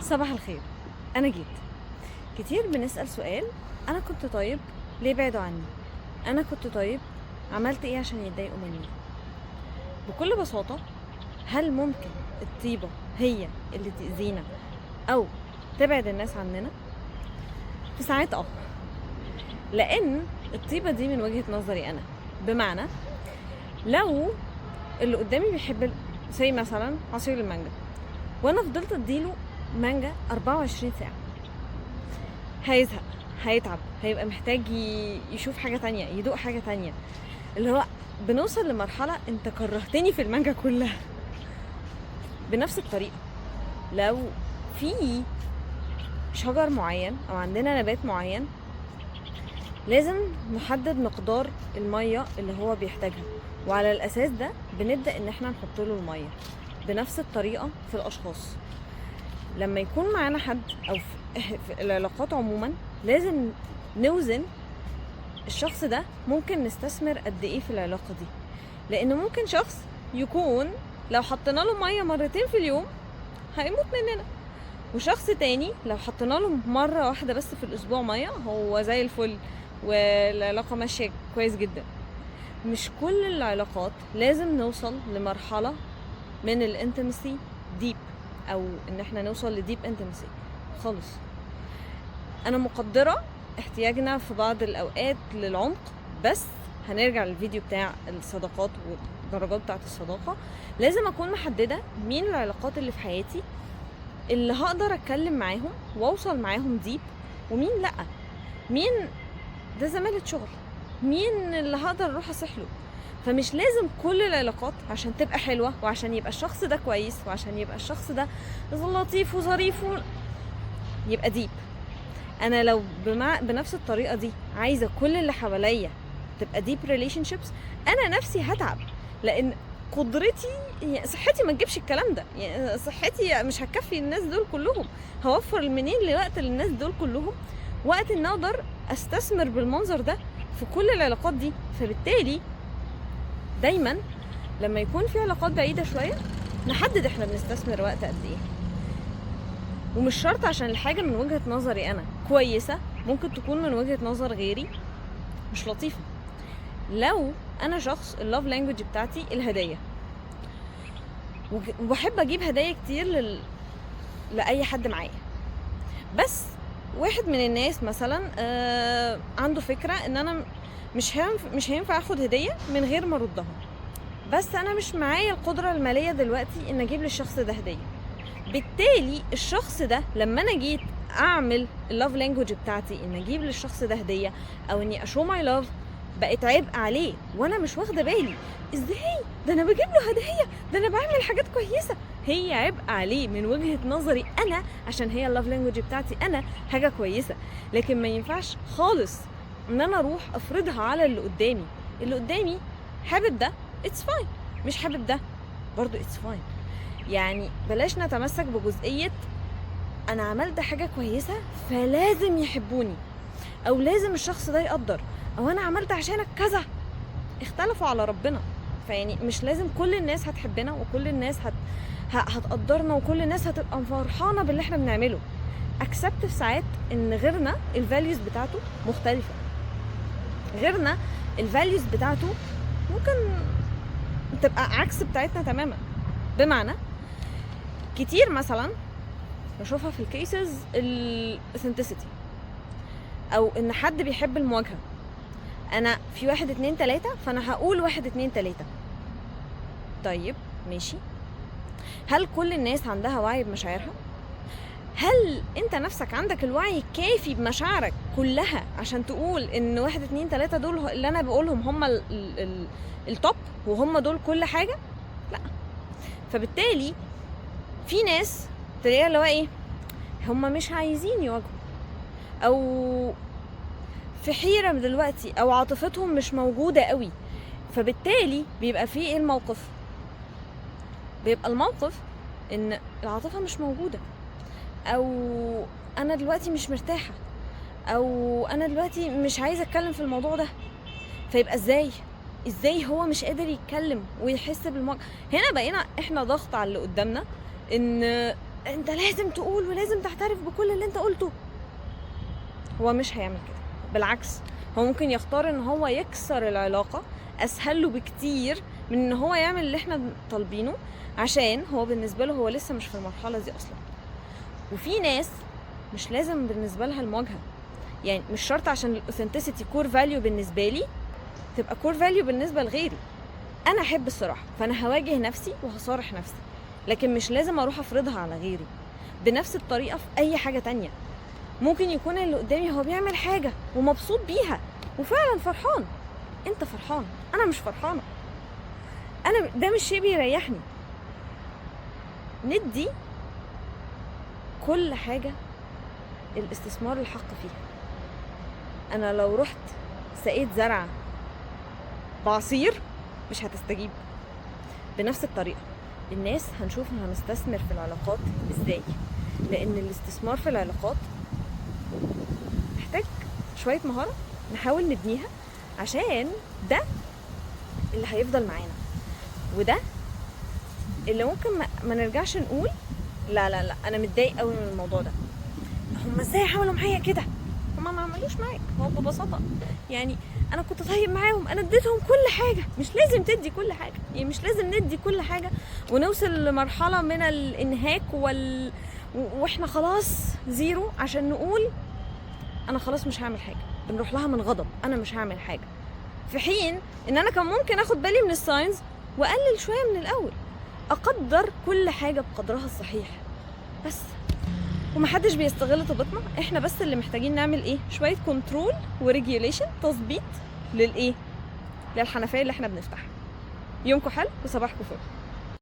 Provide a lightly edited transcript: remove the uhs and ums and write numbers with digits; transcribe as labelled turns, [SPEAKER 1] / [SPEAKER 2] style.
[SPEAKER 1] صباح الخير. انا جيت كتير بنسأل سؤال: انا كنت طيب ليه بعدوا عني؟ انا كنت طيب عملت ايه عشان يتضايقوا مني؟ بكل بساطة، هل ممكن الطيبة هي اللي تأذينا او تبعد الناس عننا؟ في ساعات لان الطيبة دي من وجهة نظري انا، بمعنى لو اللي قدامي بيحب زي مثلا عصير المانجا وانا فضلت اديله مانجا 24 ساعة، هيزهق، هيتعب، هيبقى محتاج يشوف حاجة تانية، يدوق حاجة تانية. اللي هو بنوصل لمرحلة انت كرهتني في المانجا كلها. بنفس الطريقة لو في شجر معين او عندنا نبات معين، لازم نحدد مقدار المية اللي هو بيحتاجها، وعلى الاساس ده بنبدأ ان احنا نحط له المية. بنفس الطريقة في الاشخاص، لما يكون معانا حد او في العلاقات عموما، لازم نوزن الشخص ده ممكن نستثمر قد ايه في العلاقة دي. لان ممكن شخص يكون لو حطينا له مية مرتين في اليوم هيموت مننا، وشخص تاني لو حطينا له مرة واحدة بس في الاسبوع مية هو زي الفل والعلاقة ماشية كويس جدا. مش كل العلاقات لازم نوصل لمرحلة من الانتمسي ديب، او ان احنا نوصل لديب انتمسي خالص. انا مقدرة احتياجنا في بعض الاوقات للعمق، بس هنرجع للفيديو بتاع الصداقات والدرجات بتاعت الصداقة. لازم اكون محددة مين العلاقات اللي في حياتي اللي هقدر اتكلم معاهم واوصل معاهم ديب، ومين لا. مين ده زمالة شغل، مين اللي هقدر اروح اصحله. فمش لازم كل العلاقات عشان تبقى حلوة وعشان يبقى الشخص ده كويس وعشان يبقى الشخص ده لطيف وظريف يبقى ديب. انا لو بنفس الطريقة دي عايزة كل اللي حواليا تبقى ديب relationships، انا نفسي هتعب، لان قدرتي يعني صحتي ما تجيبش الكلام ده. يعني صحتي مش هتكفي الناس دول كلهم. هوفر منين لوقت للناس دول كلهم وقت ان اقدر استثمر بالمنظر ده في كل العلاقات دي؟ فبالتالي دايما لما يكون في علاقات بعيدة شوية نحدد احنا بنستثمر وقت قد ايه. ومش شرط عشان الحاجة من وجهة نظري انا كويسة، ممكن تكون من وجهة نظر غيري مش لطيفة. لو انا شخص اللوف لانجوج بتاعتي الهدية، وبحب اجيب هدايا كتير لأي حد معايا، بس واحد من الناس مثلا عنده فكرة ان انا مش هينفع اخد هدية من غير ما اردها، بس انا مش معايا القدرة المالية دلوقتي ان اجيب للشخص ده هدية. بالتالي الشخص ده لما انا جيت اعمل اللوف لانجوج بتاعتي ان اجيب للشخص ده هدية او اني اشو ماي لاف، بقت عبء عليه وانا مش واخده بالي. ازاي ده انا بجيب له هديه، ده انا بعمل حاجات كويسه. هي عبء عليه من وجهه نظري انا، عشان هي اللوف لانجوج بتاعتي انا حاجه كويسه. لكن ما ينفعش خالص ان انا اروح افرضها على اللي قدامي حابب ده اتس فاين، مش حابب ده برضو اتس فاين. يعني بلاش نتمسك بجزئيه انا عملت حاجه كويسه فلازم يحبوني، او لازم الشخص ده يقدر، او انا عملت عشانك كذا. اختلفوا على ربنا. فيعني مش لازم كل الناس هتحبنا وكل الناس هتقدرنا وكل الناس هتبقى فرحانه باللي احنا بنعمله. اكسبت في ساعات ان غيرنا الفاليوز بتاعته مختلفه، غيرنا الفاليوز بتاعته ممكن تبقى عكس بتاعتنا تماما. بمعنى كتير مثلا بشوفها في الكيسز السنتسيتي، او ان حد بيحب المواجهه. انا في 1 2 3 فانا هقول 1 2 3. طيب ماشي، هل كل الناس عندها وعي بمشاعرها؟ هل انت نفسك عندك الوعي الكافي بمشاعرك كلها عشان تقول ان 1 2 3 دول اللي انا بقولهم هم التوب وهم دول كل حاجة؟ لا. فبالتالي في ناس تلاقيها اللي هو ايه، هم مش عايزين يواجهوا، او في حيرة دلوقتي، او عاطفتهم مش موجودة قوي. فبالتالي بيبقى فيه ايه الموقف؟ بيبقى الموقف ان العاطفة مش موجودة، او انا دلوقتي مش مرتاحة، او انا دلوقتي مش عايزة اتكلم في الموضوع ده. فيبقى ازاي هو مش قادر يتكلم ويحس بالموقف؟ هنا بقينا احنا ضغط على اللي قدامنا ان انت لازم تقول ولازم تعترف بكل اللي انت قلته. هو مش هيعمل كده، بالعكس هو ممكن يختار ان هو يكسر العلاقة، اسهل له بكتير من ان هو يعمل اللي احنا طالبينه، عشان هو بالنسبة له هو لسه مش في المرحلة دي اصلا. وفي ناس مش لازم بالنسبة لها المواجهة، يعني مش شرط عشان الاوثنتسيتي كور فاليو بالنسبة لي تبقى كور فاليو بالنسبة لغيري. انا احب الصراحة، فانا هواجه نفسي وهصارح نفسي، لكن مش لازم اروح افرضها على غيري. بنفس الطريقة في اي حاجة تانية، ممكن يكون اللي قدامي هو بيعمل حاجة ومبسوط بيها وفعلا فرحان، انت فرحان، انا مش فرحانة، انا ده مش شيء بيريحني. ندي كل حاجة الاستثمار الحق فيها. انا لو رحت سقيت زرعة بعصير مش هتستجيب. بنفس الطريقة الناس هنشوف هنستثمر في العلاقات ازاي، لان الاستثمار في العلاقات محتاج شوية مهارة نحاول نبنيها، عشان ده اللي هيفضل معانا، وده اللي ممكن ما نرجعش نقول لا لا لا انا متضايق قوي من الموضوع ده، هم ازاي عملوا معايا كده؟ هم ما عملوش معاك، هو ببساطة يعني انا كنت طيب معاهم، انا اديتهم كل حاجة. مش لازم تدي كل حاجة، يعني مش لازم ندي كل حاجة ونوصل لمرحلة من الانهاك واحنا خلاص زيرو عشان نقول انا خلاص مش هعمل حاجة. بنروح لها من غضب، انا مش هعمل حاجة، في حين ان انا كان ممكن اخد بالي من الساينز واقلل شوية من الاول، اقدر كل حاجة بقدرها الصحيح بس. ومحدش بيستغل طاقتنا، احنا بس اللي محتاجين نعمل ايه؟ شوية كنترول وريجيوليشن، تظبيط للحنفية اللي احنا بنفتحها. يومكم حلو وصباحكم فل.